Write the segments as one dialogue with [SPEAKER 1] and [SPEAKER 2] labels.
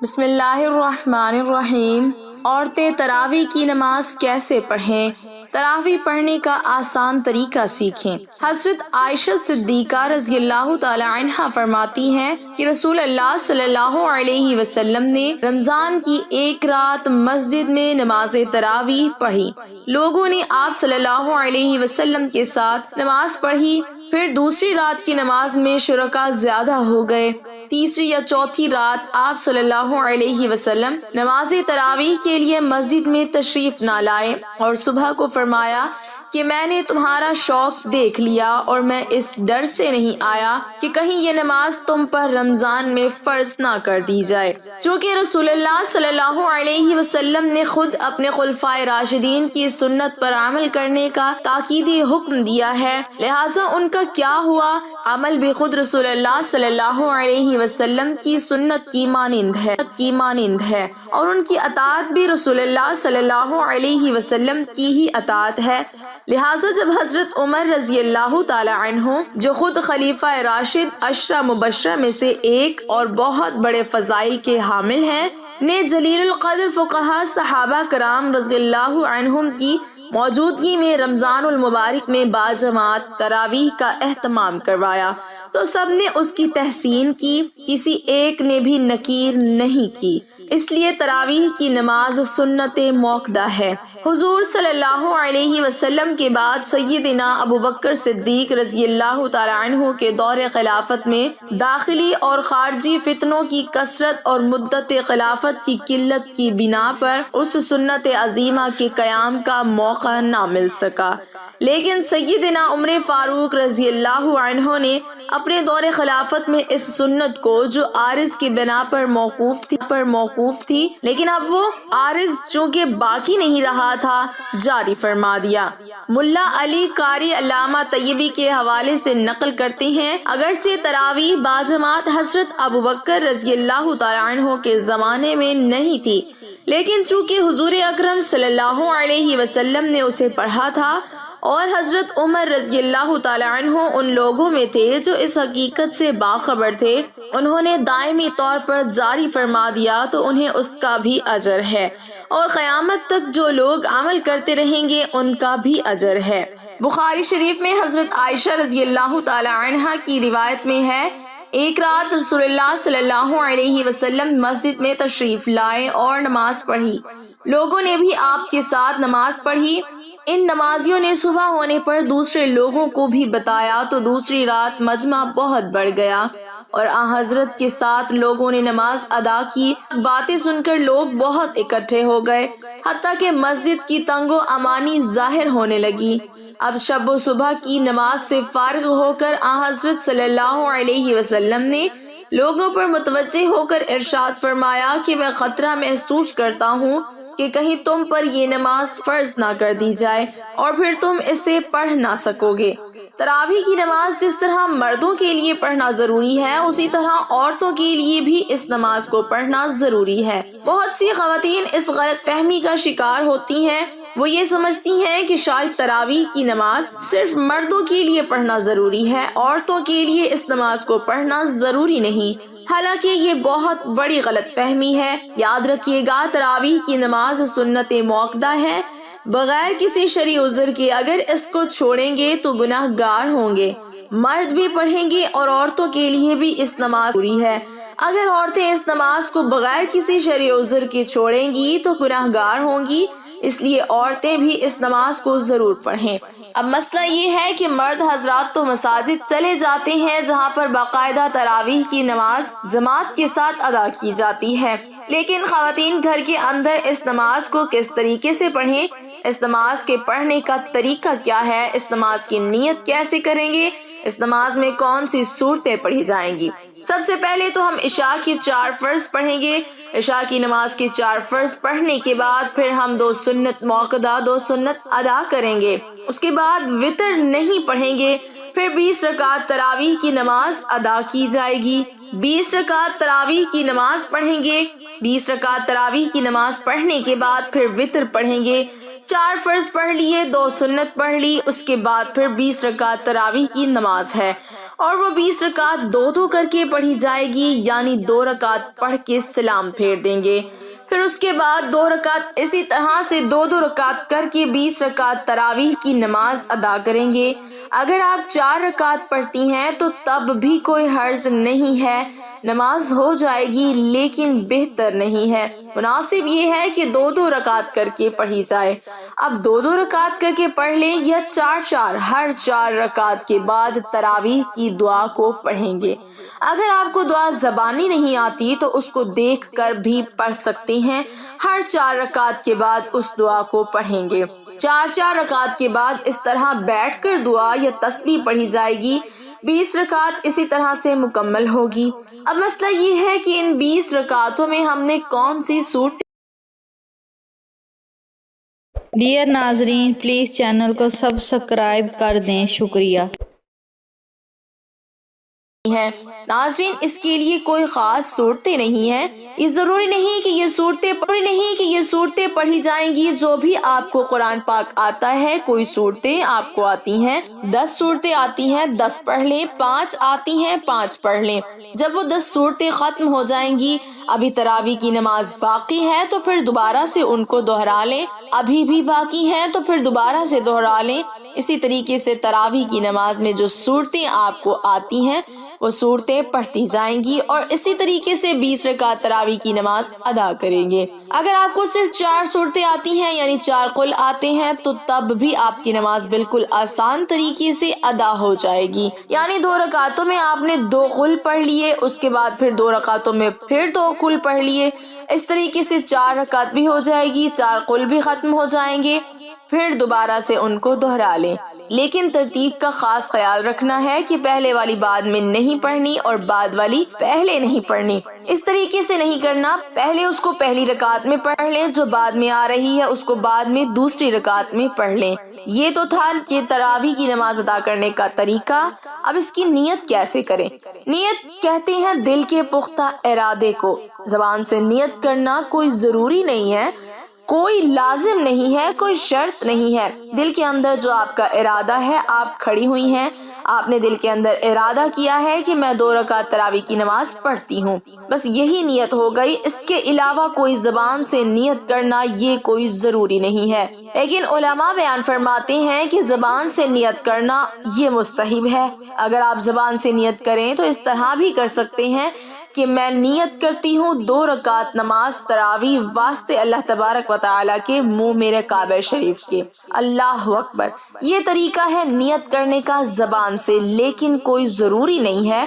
[SPEAKER 1] بسم اللہ الرحمن الرحیم۔ عورتیں تراویح کی نماز کیسے پڑھیں؟ تراویح پڑھنے کا آسان طریقہ سیکھیں۔ حضرت عائشہ صدیقہ رضی اللہ تعالی عنہا فرماتی ہیں کہ رسول اللہ صلی اللہ علیہ وسلم نے رمضان کی ایک رات مسجد میں نماز تراویح پڑھی۔ لوگوں نے آپ صلی اللہ علیہ وسلم کے ساتھ نماز پڑھی، پھر دوسری رات کی نماز میں شرکاء زیادہ ہو گئے۔ تیسری یا چوتھی رات آپ صلی اللہ علیہ وسلم نماز تراویح کے لیے مسجد میں تشریف نہ لائے اور صبح کو فرمایا کہ میں نے تمہارا شوق دیکھ لیا اور میں اس ڈر سے نہیں آیا کہ کہیں یہ نماز تم پر رمضان میں فرض نہ کر دی جائے۔ چونکہ رسول اللہ صلی اللہ علیہ وسلم نے خود اپنے خلفائے راشدین کی سنت پر عمل کرنے کا تاکیدی حکم دیا ہے، لہٰذا ان کا کیا ہوا، عمل بھی خود رسول اللہ صلی اللہ علیہ وسلم کی سنت کی مانند ہے اور ان کی اطاعت بھی رسول اللہ صلی اللہ علیہ وسلم کی ہی اطاعت ہے۔ لہٰذا جب حضرت عمر رضی اللہ تعالی عنہ، جو خود خلیفہ راشد 10 مبشرہ میں سے ایک اور بہت بڑے فضائل کے حامل ہیں، نے جلیل القدر فقہاء صحابہ کرام رضی اللہ عنہم کی موجودگی میں رمضان المبارک میں باجماعت تراویح کا اہتمام کروایا تو سب نے اس کی تحسین کی، کسی ایک نے بھی نکیر نہیں کی۔ اس لیے تراویح کی نماز سنت موقدہ ہے۔ حضور صلی اللہ علیہ وسلم کے بعد سیدنا ابو بکر صدیق رضی اللہ تعالی عنہ کے دور خلافت میں داخلی اور خارجی فتنوں کی کثرت اور مدت خلافت کی قلت کی بنا پر اس سنت عظیمہ کے قیام کا موقع نہ مل سکا، لیکن سیدنا عمر فاروق رضی اللہ عنہ نے اپنے دور خلافت میں اس سنت کو، جو عارض کی بنا پر موقوف تھی لیکن اب وہ عارض چونکہ باقی نہیں رہا تھا، جاری فرما دیا۔ ملا علی قاری علامہ طیبی کے حوالے سے نقل کرتے ہیں، اگرچہ تراویح باجماعت حضرت ابو بکر رضی اللہ تعالی عنہ کے زمانے میں نہیں تھی، لیکن چونکہ حضور اکرم صلی اللہ علیہ وسلم نے اسے پڑھا تھا اور حضرت عمر رضی اللہ تعالی عنہ ان لوگوں میں تھے جو اس حقیقت سے باخبر تھے، انہوں نے دائمی طور پر جاری فرما دیا تو انہیں اس کا بھی اجر ہے اور قیامت تک جو لوگ عمل کرتے رہیں گے ان کا بھی اجر ہے۔ بخاری شریف میں حضرت عائشہ رضی اللہ تعالی عنہا کی روایت میں ہے، ایک رات رسول اللہ صلی اللہ علیہ وسلم مسجد میں تشریف لائے اور نماز پڑھی، لوگوں نے بھی آپ کے ساتھ نماز پڑھی۔ ان نمازیوں نے صبح ہونے پر دوسرے لوگوں کو بھی بتایا تو دوسری رات مجمع بہت بڑھ گیا اور حضرت کے ساتھ لوگوں نے نماز ادا کی۔ باتیں سن کر لوگ بہت اکٹھے ہو گئے، حتیٰ کہ مسجد کی تنگ و امانی ظاہر ہونے لگی۔ اب شب و صبح کی نماز سے فارغ ہو کر حضرت صلی اللہ علیہ وسلم نے لوگوں پر متوجہ ہو کر ارشاد فرمایا کہ میں خطرہ محسوس کرتا ہوں کہ کہیں تم پر یہ نماز فرض نہ کر دی جائے اور پھر تم اسے پڑھ نہ سکو گے۔ تراویح کی نماز جس طرح مردوں کے لیے پڑھنا ضروری ہے، اسی طرح عورتوں کے لیے بھی اس نماز کو پڑھنا ضروری ہے۔ بہت سی خواتین اس غلط فہمی کا شکار ہوتی ہیں، وہ یہ سمجھتی ہیں کہ شاید تراویح کی نماز صرف مردوں کے لیے پڑھنا ضروری ہے، عورتوں کے لیے اس نماز کو پڑھنا ضروری نہیں، حالانکہ یہ بہت بڑی غلط فہمی ہے۔ یاد رکھیے گا، تراویح کی نماز سنت موقدہ ہے، بغیر کسی شرعی عذر کے اگر اس کو چھوڑیں گے تو گناہ گار ہوں گے۔ مرد بھی پڑھیں گے اور عورتوں کے لیے بھی اس نماز ضروری ہے۔ اگر عورتیں اس نماز کو بغیر کسی شرعی عذر کے چھوڑیں گی تو گناہ گار ہوں گی، اس لیے عورتیں بھی اس نماز کو ضرور پڑھیں۔ اب مسئلہ یہ ہے کہ مرد حضرات تو مساجد چلے جاتے ہیں جہاں پر باقاعدہ تراویح کی نماز جماعت کے ساتھ ادا کی جاتی ہے، لیکن خواتین گھر کے اندر اس نماز کو کس طریقے سے پڑھیں، اس نماز کے پڑھنے کا طریقہ کیا ہے، اس نماز کی نیت کیسے کریں گے، اس نماز میں کون سی صورتیں پڑھی جائیں گی۔ سب سے پہلے تو ہم عشاء کی 4 فرض پڑھیں گے۔ عشاء کی نماز کے 4 فرض پڑھنے کے بعد پھر ہم 2 سنت موقدہ 2 سنت ادا کریں گے، اس کے بعد وتر نہیں پڑھیں گے، پھر 20 رکعت تراویح کی نماز ادا کی جائے گی۔ 20 رکعت تراویح کی نماز پڑھیں گے، 20 رکعت تراویح کی نماز پڑھنے کے بعد پھر وتر پڑھیں گے۔ 4 فرض پڑھ لیے، 2 سنت پڑھ لی، اس کے بعد پھر 20 رکعت تراویح کی نماز ہے اور وہ 20 رکعت دو دو کر کے پڑھی جائے گی، یعنی 2 رکعت پڑھ کے سلام پھیر دیں گے، پھر اس کے بعد 2 رکعت اسی طرح سے 2 رکعت کر کے 20 رکعت تراویح کی نماز ادا کریں گے۔ اگر آپ 4 رکعت پڑھتی ہیں تو تب بھی کوئی حرج نہیں ہے، نماز ہو جائے گی، لیکن بہتر نہیں ہے، مناسب یہ ہے کہ 2 رکعت کر کے پڑھی جائے۔ اب 2 رکعت کر کے پڑھ لیں یا 4 ہر 4 رکعت کے بعد تراویح کی دعا کو پڑھیں گے۔ اگر آپ کو دعا زبانی نہیں آتی تو اس کو دیکھ کر بھی پڑھ سکتے ہیں، ہر 4 رکعت کے بعد اس دعا کو پڑھیں گے۔ 4 رکعت کے بعد اس طرح بیٹھ کر دعا یا تسبیح پڑھی جائے گی، 20 رکعت اسی طرح سے مکمل ہوگی۔ اب مسئلہ یہ ہے کہ ان 20 رکعتوں میں ہم نے کون سی صورت
[SPEAKER 2] ڈیئر ناظرین، پلیز چینل کو سبسکرائب کر دیں، شکریہ۔
[SPEAKER 1] ہے۔ ناظرین، اس کے لیے کوئی خاص صورتیں نہیں ہیں، یہ ضروری نہیں کہ یہ صورتیں پڑھی جائیں گی جو بھی آپ کو قرآن پاک آتا ہے۔ کوئی صورتیں آپ کو آتی ہیں، 10 صورتیں آتی ہیں، 10 پڑھ لیں، 5 آتی ہیں، 5 پڑھ لیں۔ جب وہ 10 صورتیں ختم ہو جائیں گی، ابھی تراویح کی نماز باقی ہے تو پھر دوبارہ سے ان کو دہرا لیں، ابھی بھی باقی ہے تو پھر دوبارہ سے دہرا لیں۔ اسی طریقے سے تراویح کی نماز میں جو صورتیں آپ کو آتی ہیں وہ صورتیں پڑھتی جائیں گی، اور اسی طریقے سے 20 رکعت تراویح کی نماز ادا کریں گے۔ اگر آپ کو صرف 4 صورتیں آتی ہیں، یعنی 4 قل آتے ہیں، تو تب بھی آپ کی نماز بالکل آسان طریقے سے ادا ہو جائے گی، یعنی 2 رکعتوں میں آپ نے 2 قل پڑھ لیے، اس کے بعد پھر 2 رکعتوں میں پھر 2 قل پڑھ لیے، اس طریقے سے 4 رکعت بھی ہو جائے گی، 4 قل بھی ختم ہو جائیں گے، پھر دوبارہ سے ان کو دہرا لیں۔ لیکن ترتیب کا خاص خیال رکھنا ہے کہ پہلے والی بعد میں نہیں پڑھنی اور بعد والی پہلے نہیں پڑھنی، اس طریقے سے نہیں کرنا، پہلے اس کو پہلی رکعت میں پڑھ لیں، جو بعد میں آ رہی ہے اس کو بعد میں دوسری رکعت میں پڑھ لیں۔ یہ تو تھا کہ تراویح کی نماز ادا کرنے کا طریقہ۔ اب اس کی نیت کیسے کریں؟ نیت کہتے ہیں دل کے پختہ ارادے کو۔ زبان سے نیت کرنا کوئی ضروری نہیں ہے، کوئی لازم نہیں ہے، کوئی شرط نہیں ہے۔ دل کے اندر جو آپ کا ارادہ ہے، آپ کھڑی ہوئی ہیں، آپ نے دل کے اندر ارادہ کیا ہے کہ میں 2 رکعت تراویح کی نماز پڑھتی ہوں، بس یہی نیت ہو گئی، اس کے علاوہ کوئی زبان سے نیت کرنا یہ کوئی ضروری نہیں ہے۔ لیکن علماء بیان فرماتے ہیں کہ زبان سے نیت کرنا یہ مستحب ہے۔ اگر آپ زبان سے نیت کریں تو اس طرح بھی کر سکتے ہیں کہ میں نیت کرتی ہوں 2 رکعت نماز تراویح واسطے اللہ تبارک و تعالیٰ کے منہ میرے کعبہ شریف کے، اللہ اکبر۔ یہ طریقہ ہے نیت کرنے کا زبان سے، لیکن کوئی ضروری نہیں ہے۔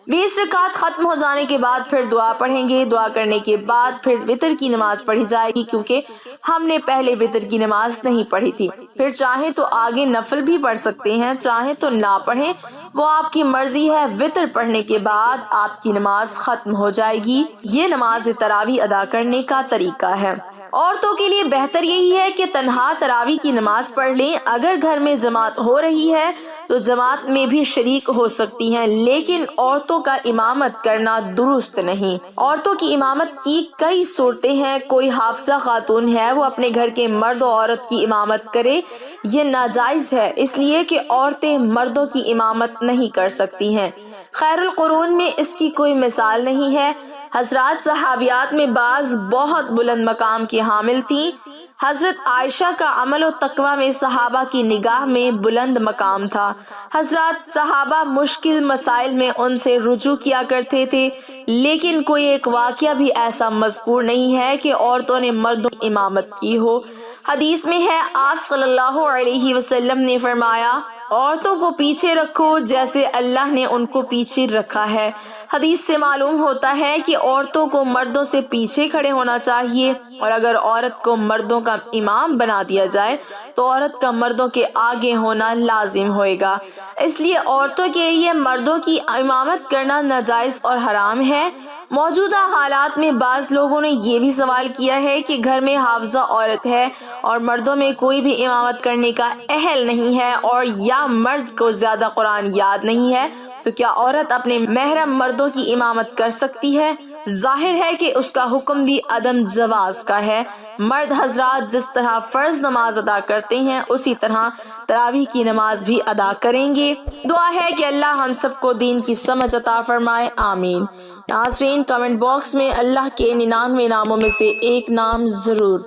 [SPEAKER 1] 20 رکعت ختم ہو جانے کے بعد پھر دعا پڑھیں گے، دعا کرنے کے بعد پھر وتر کی نماز پڑھی جائے گی، کیونکہ ہم نے پہلے وتر کی نماز نہیں پڑھی تھی۔ پھر چاہیں تو آگے نفل بھی پڑھ سکتے ہیں، چاہیں تو نہ پڑھیں، وہ آپ کی مرضی ہے۔ وتر پڑھنے کے بعد آپ کی نماز ختم ہو جائے گی۔ یہ نماز تراویح ادا کرنے کا طریقہ ہے۔ عورتوں کے لیے بہتر یہی ہے کہ تنہا تراویح کی نماز پڑھ لیں۔ اگر گھر میں جماعت ہو رہی ہے تو جماعت میں بھی شریک ہو سکتی ہیں، لیکن عورتوں کا امامت کرنا درست نہیں۔ عورتوں کی امامت کی کئی صورتیں ہیں۔ کوئی حافظہ خاتون ہے، وہ اپنے گھر کے مرد و عورت کی امامت کرے، یہ ناجائز ہے، اس لیے کہ عورتیں مردوں کی امامت نہیں کر سکتی ہیں۔ خیر القرون میں اس کی کوئی مثال نہیں ہے۔ حضرات صحابیات میں بعض بہت بلند مقام کی حامل تھیں۔ حضرت عائشہ کا عمل و تقوی میں صحابہ کی نگاہ میں بلند مقام تھا۔ حضرات صحابہ مشکل مسائل میں ان سے رجوع کیا کرتے تھے، لیکن کوئی ایک واقعہ بھی ایسا مذکور نہیں ہے کہ عورتوں نے مردوں کی امامت کی ہو۔ حدیث میں ہے، آپ صلی اللہ علیہ وسلم نے فرمایا، عورتوں کو پیچھے رکھو جیسے اللہ نے ان کو پیچھے رکھا ہے۔ حدیث سے معلوم ہوتا ہے کہ عورتوں کو مردوں سے پیچھے کھڑے ہونا چاہیے، اور اگر عورت کو مردوں کا امام بنا دیا جائے تو عورت کا مردوں کے آگے ہونا لازم ہوئے گا۔ اس لیے عورتوں کے لیے مردوں کی امامت کرنا ناجائز اور حرام ہے۔ موجودہ حالات میں بعض لوگوں نے یہ بھی سوال کیا ہے کہ گھر میں حافظہ عورت ہے اور مردوں میں کوئی بھی امامت کرنے کا اہل نہیں ہے، اور یا مرد کو زیادہ قرآن یاد نہیں ہے، تو کیا عورت اپنے محرم مردوں کی امامت کر سکتی ہے؟ ظاہر ہے کہ اس کا حکم بھی عدم جواز کا ہے۔ مرد حضرات جس طرح فرض نماز ادا کرتے ہیں اسی طرح تراویح کی نماز بھی ادا کریں گے۔ دعا ہے کہ اللہ ہم سب کو دین کی سمجھ عطا فرمائے، آمین۔ ناظرین، کمنٹ باکس میں اللہ کے 99 ناموں میں سے ایک نام ضرور